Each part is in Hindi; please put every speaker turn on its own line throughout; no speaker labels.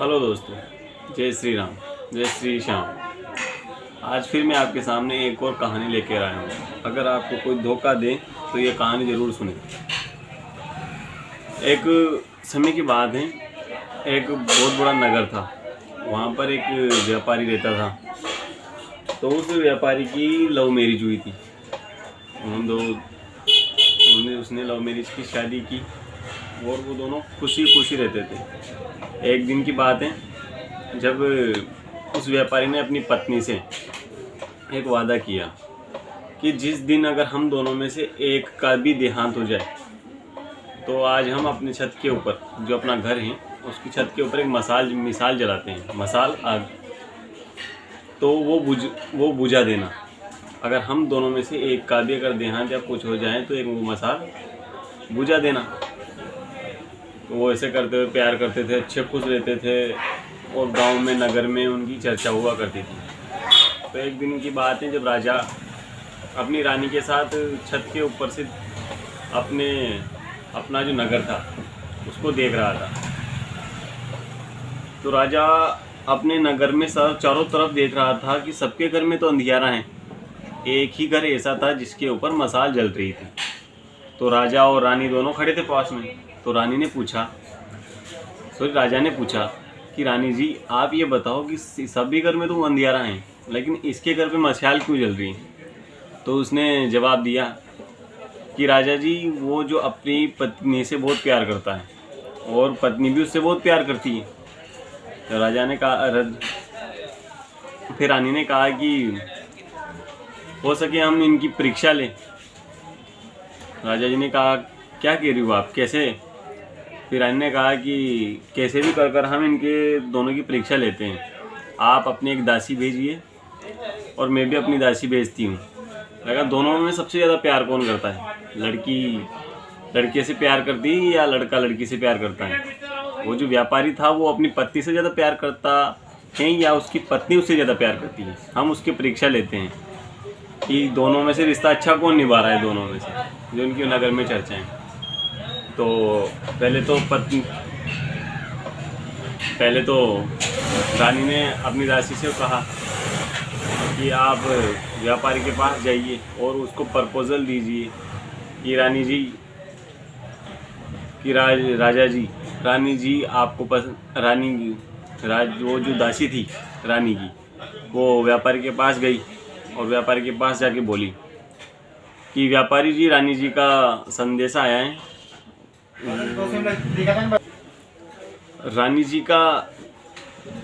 हेलो दोस्तों, जय श्री राम, जय श्री श्याम। आज फिर मैं आपके सामने एक और कहानी लेकर आया हूँ। अगर आपको कोई धोखा दे तो ये कहानी ज़रूर सुने। एक समय की बात है, एक बहुत बड़ा नगर था। वहाँ पर एक व्यापारी रहता था। तो उस व्यापारी की लव मैरिज हुई थी। उसने लव मैरिज की शादी की और वो दोनों खुशी खुशी रहते थे। एक दिन की बात है, जब उस व्यापारी ने अपनी पत्नी से एक वादा किया कि जिस दिन अगर हम दोनों में से एक का भी देहांत हो जाए तो आज हम अपनी छत के ऊपर, जो अपना घर है उसकी छत के ऊपर एक मिसाल जलाते हैं, मसाल आग। तो वो बुझा देना। अगर हम दोनों में से एक का भी अगर देहांत या कुछ हो जाए तो एक वो मसाल बुझा देना। तो वो ऐसे करते हुए प्यार करते थे, अच्छे खुश रहते थे और गांव में, नगर में उनकी चर्चा हुआ करती थी। तो एक दिन की बात है, जब राजा अपनी रानी के साथ छत के ऊपर से अपना जो नगर था उसको देख रहा था। तो राजा अपने नगर में चारों तरफ देख रहा था कि सबके घर में तो अंधियारा है, एक ही घर ऐसा था जिसके ऊपर मसाल जल रही थी। तो राजा और रानी दोनों खड़े थे पास में। तो राजा ने पूछा कि रानी जी, आप ये बताओ कि सभी घर में तो अंधियारा है, लेकिन इसके घर पे मशाल क्यों जल रही है? तो उसने जवाब दिया कि राजा जी, वो जो अपनी पत्नी से बहुत प्यार करता है और पत्नी भी उससे बहुत प्यार करती है। तो राजा ने कहा, फिर रानी ने कहा कि हो सके हम इनकी परीक्षा लें। राजा जी ने कहा, क्या कह रही हो आप, कैसे? फिर रानी ने कहा कि कैसे भी कर हम इनके दोनों की परीक्षा लेते हैं। आप अपनी एक दासी भेजिए और मैं भी अपनी दासी भेजती हूँ। लगा दोनों में सबसे ज़्यादा प्यार कौन करता है? लड़की लड़के से प्यार करती है या लड़का लड़की से प्यार करता है? वो जो व्यापारी था वो अपनी पत्नी से ज़्यादा प्यार करता है या उसकी पत्नी उससे ज़्यादा प्यार करती है? हम उसकी परीक्षा लेते हैं कि दोनों में से रिश्ता अच्छा कौन निभा रहा है, दोनों में से जो उनकी नगर में चर्चा है। तो पहले तो रानी ने अपनी दासी से कहा कि आप व्यापारी के पास जाइए और उसको प्रपोजल दीजिए कि रानी जी, कि राजा जी, रानी जी आपको पसंद। वो जो दासी थी रानी की, वो व्यापारी के पास गई और व्यापारी के पास जाके बोली कि व्यापारी जी, रानी जी का संदेशा आया है। रानी जी का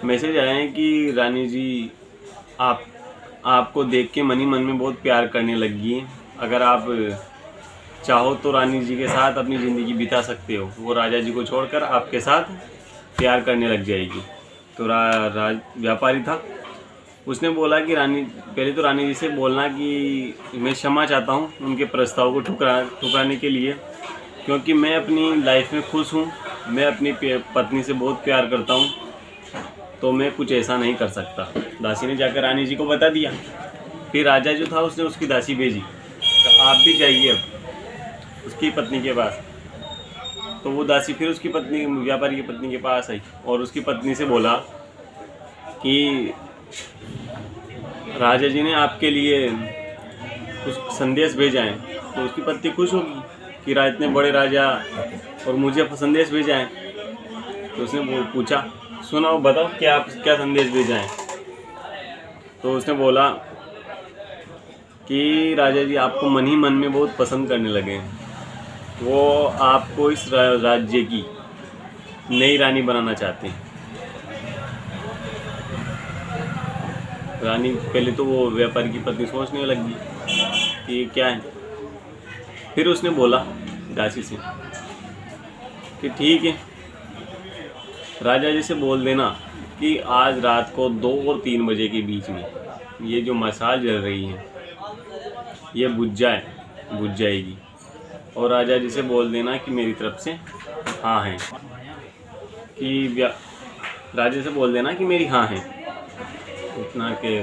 मैसेज आया है कि रानी जी आपको देख के मन ही मन में बहुत प्यार करने लगी है। अगर आप चाहो तो रानी जी के साथ अपनी ज़िंदगी बिता सकते हो। वो राजा जी को छोड़कर आपके साथ प्यार करने लग जाएगी। तो व्यापारी था, उसने बोला कि पहले तो रानी जी से बोलना कि मैं क्षमा चाहता हूँ उनके प्रस्ताव को ठुकराने के लिए, क्योंकि मैं अपनी लाइफ में खुश हूँ, मैं अपनी पत्नी से बहुत प्यार करता हूँ, तो मैं कुछ ऐसा नहीं कर सकता। दासी ने जाकर रानी जी को बता दिया। फिर राजा जो था उसने उसकी दासी भेजी, तो आप भी जाइए अब उसकी पत्नी के पास। तो वो दासी फिर उसकी पत्नी, व्यापारी की पत्नी के पास आई और उसकी पत्नी से बोला कि राजा जी ने आपके लिए कुछ संदेश भेजा है। तो उसकी पत्नी खुश होगी कि इतने बड़े राजा और मुझे संदेश भेजा है। तो उसने पूछा, सुनाओ, बताओ क्या संदेश भेजा है? तो उसने बोला कि राजा जी आपको मन ही मन में बहुत पसंद करने लगे हैं। वो आपको इस राज्य की नई रानी बनाना चाहते हैं। रानी पहले तो वो व्यापारी की पत्नी सोचने लगी कि क्या है। फिर उसने बोला दासी से कि ठीक है, राजा जी से बोल देना कि आज रात को 2 और 3 बजे के बीच में ये जो मसाल जल रही है ये बुझ जाएगी। और राजा जी से बोल देना कि मेरी तरफ से हाँ है, कि राजा से बोल देना कि मेरी हाँ है। इतना कि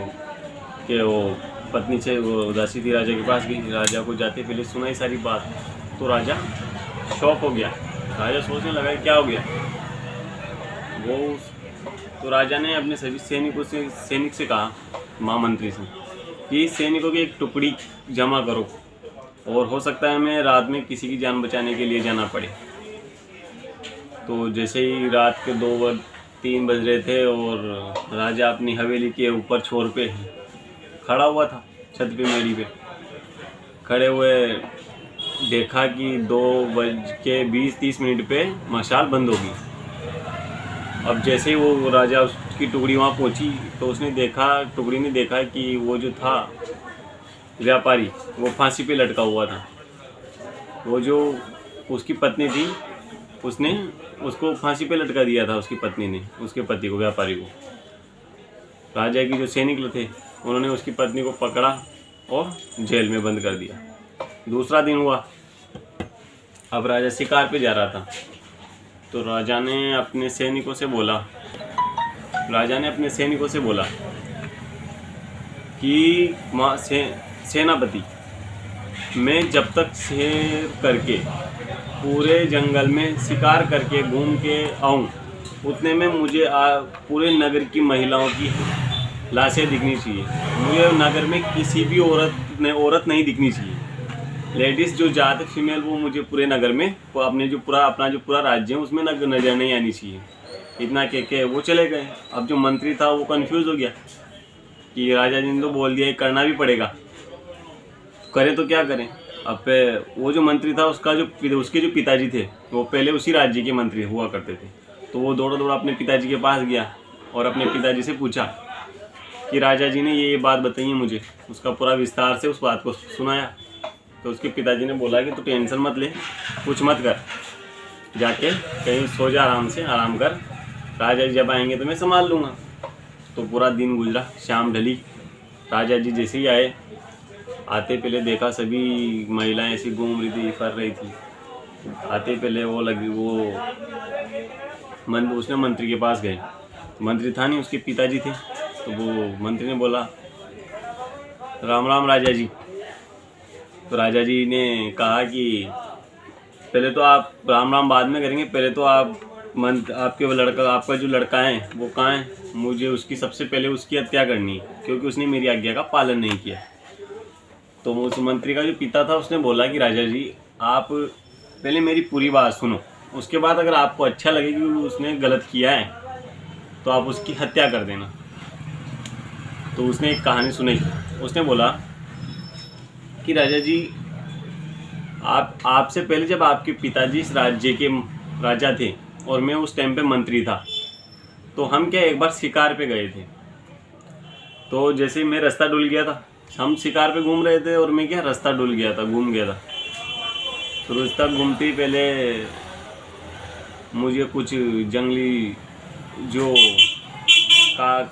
वो पत्नी से वो उदासी थी, राजा के पास गई। राजा को जाते पहले सुनाई सारी बात। तो राजा शॉक हो गया। राजा सोचने लगा क्या हो गया। वो तो राजा ने अपने सभी सैनिक से कहा, महामंत्री से, कि सैनिकों की एक टुकड़ी जमा करो और हो सकता है हमें रात में किसी की जान बचाने के लिए जाना पड़े। तो जैसे ही रात के 2-3 बज रहे थे और राजा अपनी हवेली के ऊपर छोर पे खड़ा हुआ था, छत पे मेड़ी पे खड़े हुए, देखा कि 2:20-30 पे मशाल बंद होगी। अब जैसे ही वो राजा उसकी टुकड़ी वहाँ पहुँची तो टुकड़ी ने देखा कि वो जो था व्यापारी, वो फांसी पे लटका हुआ था। वो जो उसकी पत्नी थी, उसने उसको फांसी पे लटका दिया था, उसकी पत्नी ने उसके पति को, व्यापारी को। राजा की जो सैनिक थे उन्होंने उसकी पत्नी को पकड़ा और जेल में बंद कर दिया। दूसरा दिन हुआ, अब राजा शिकार पे जा रहा था। तो राजा ने अपने सैनिकों से बोला कि सेनापति, मैं जब तक सैर करके पूरे जंगल में शिकार करके घूम के आऊँ, उतने में मुझे पूरे नगर की महिलाओं की लाशें दिखनी चाहिए। मुझे नगर में किसी भी औरत नहीं दिखनी चाहिए। लेडीज़ जो जात फीमेल, वो मुझे पूरे नगर में अपना जो पूरा राज्य है उसमें नजर नहीं आनी चाहिए। इतना कह के वो चले गए। अब जो मंत्री था वो कंफ्यूज हो गया कि राजा जी ने तो बोल दिया, करना भी पड़ेगा, करें तो क्या करें। अब वो जो मंत्री था उसके जो पिताजी थे वो पहले उसी राज्य के मंत्री हुआ करते थे। तो वो दौड़ा अपने पिताजी के पास गया और अपने पिताजी से पूछा कि राजा जी ने ये बात बताई है मुझे। उसका पूरा विस्तार से उस बात को सुनाया। तो उसके पिताजी ने बोला कि तू टेंशन मत ले, कुछ मत कर, जाके कहीं सो जा, आराम कर, राजा जी जब आएंगे तो मैं संभाल लूँगा। तो पूरा दिन गुजरा, शाम ढली। राजा जी जैसे ही आते पहले देखा सभी महिलाएं ऐसी घूम रही थी, फर रही थी। आते पहले उसने मंत्री के पास गए। मंत्री था नहीं, उसके पिताजी थे। तो वो मंत्री ने बोला, राम राम राजा जी। तो राजा जी ने कहा कि पहले तो आप राम राम बाद में करेंगे, पहले तो आपका जो लड़का है वो कहाँ है? मुझे सबसे पहले उसकी हत्या करनी है, क्योंकि उसने मेरी आज्ञा का पालन नहीं किया। तो उस मंत्री का जो पिता था उसने बोला कि राजा जी, आप पहले मेरी पूरी बात सुनो, उसके बाद अगर आपको अच्छा लगे कि उसने गलत किया है तो आप उसकी हत्या कर देना। तो उसने एक कहानी सुनाई। उसने बोला कि राजा जी, आपसे पहले जब आपके पिताजी इस राज्य के राजा थे और मैं उस टाइम पे मंत्री था, तो हम एक बार शिकार पे गए थे। तो जैसे मैं रास्ता डूल गया था, हम शिकार पे घूम रहे थे और मैं रास्ता डूल गया था, घूम गया था। तो रास्ता घूमते ही पहले मुझे कुछ जंगली जो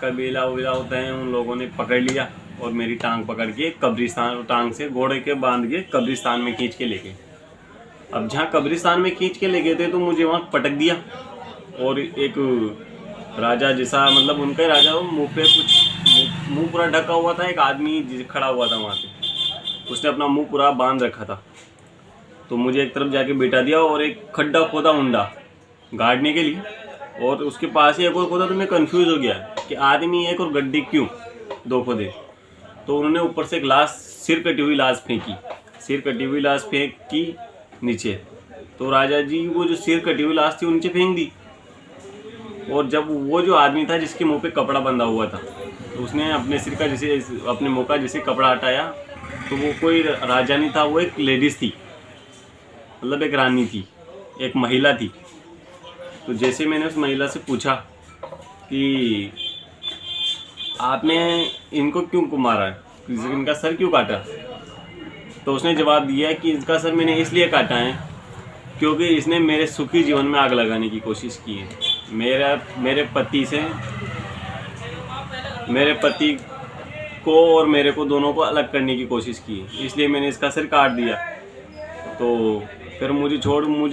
कबीला होता है उन लोगों ने पकड़ लिया और मेरी टांग पकड़ के टांग से घोड़े के बांध के कब्रिस्तान में खींच के ले गए। अब जहाँ कब्रिस्तान में खींच के ले गए थे तो मुझे वहाँ पटक दिया और एक राजा जैसा, मतलब उनका राजा, मुंह पे मुंह पूरा ढका हुआ था, एक आदमी खड़ा हुआ था वहाँ पे, उसने अपना मुंह पूरा बांध रखा था। तो मुझे एक तरफ जाके बिठा दिया और एक खड्डा खोदा उंडा गाड़ने के लिए, और उसके पास ही एक और खोदा। तो मैं कंफ्यूज हो गया कि आदमी एक और गड्ढे क्यों 2 खोदे। तो उन्होंने ऊपर से एक लाश, सिर कटी हुई लाश फेंकी नीचे। तो राजा जी वो जो सिर कटी हुई लाश थी वो नीचे फेंक दी। और जब वो जो आदमी था जिसके मुंह पे कपड़ा बंधा हुआ था, तो उसने अपने सिर का अपने मुंह का जैसे कपड़ा हटाया, तो वो कोई राजा नहीं था, वो एक लेडीज़ थी, मतलब एक रानी थी, एक महिला थी। तो जैसे मैंने उस महिला से पूछा कि आपने इनको क्यों मारा है, इनका सर क्यों काटा, तो उसने जवाब दिया कि इसका सर मैंने इसलिए काटा है क्योंकि इसने मेरे सुखी जीवन में आग लगाने की कोशिश की है। मेरे पति को और मेरे को दोनों को अलग करने की कोशिश की है, इसलिए मैंने इसका सिर काट दिया। तो फिर मुझे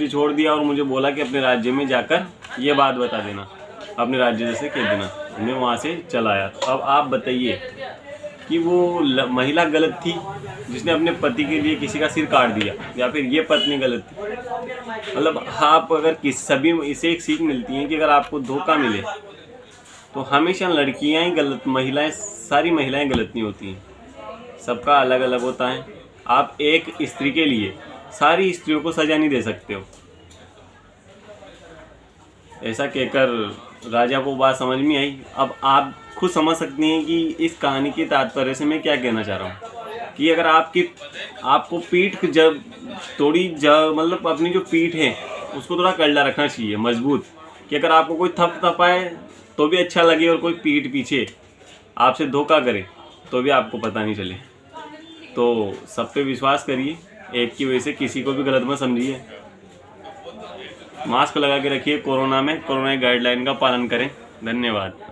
छोड़ दिया और मुझे बोला कि अपने राज्य में जाकर ये बात बता देना, अपने राज्य जैसे कह देना। मैं वहाँ से चला आया। तो अब आप बताइए कि वो महिला गलत थी जिसने अपने पति के लिए किसी का सिर काट दिया, या फिर ये पत्नी गलत थी? मतलब आप अगर सभी इसे एक सीख मिलती है कि अगर आपको धोखा मिले तो हमेशा लड़कियां ही गलत, महिलाएं, सारी महिलाएं गलत नहीं होती हैं, सबका अलग अलग होता है। आप एक स्त्री के लिए सारी स्त्रियों को सजा नहीं दे सकते हो। ऐसा कहकर राजा को बात समझ में आई। अब आप खुद समझ सकती हैं कि इस कहानी के तात्पर्य से मैं क्या कहना चाह रहा हूँ कि अगर आपको पीठ जब थोड़ी मतलब अपनी जो पीठ है उसको थोड़ा कल्ला रखना चाहिए, मजबूत, कि अगर आपको कोई थपाए तो भी अच्छा लगे और कोई पीठ पीछे आपसे धोखा करे तो भी आपको पता नहीं चले। तो सब पे विश्वास करिए, एक की वजह से किसी को भी गलत मत समझिए। मास्क लगा के रखिए कोरोना में, कोरोना गाइडलाइन का पालन करें। धन्यवाद।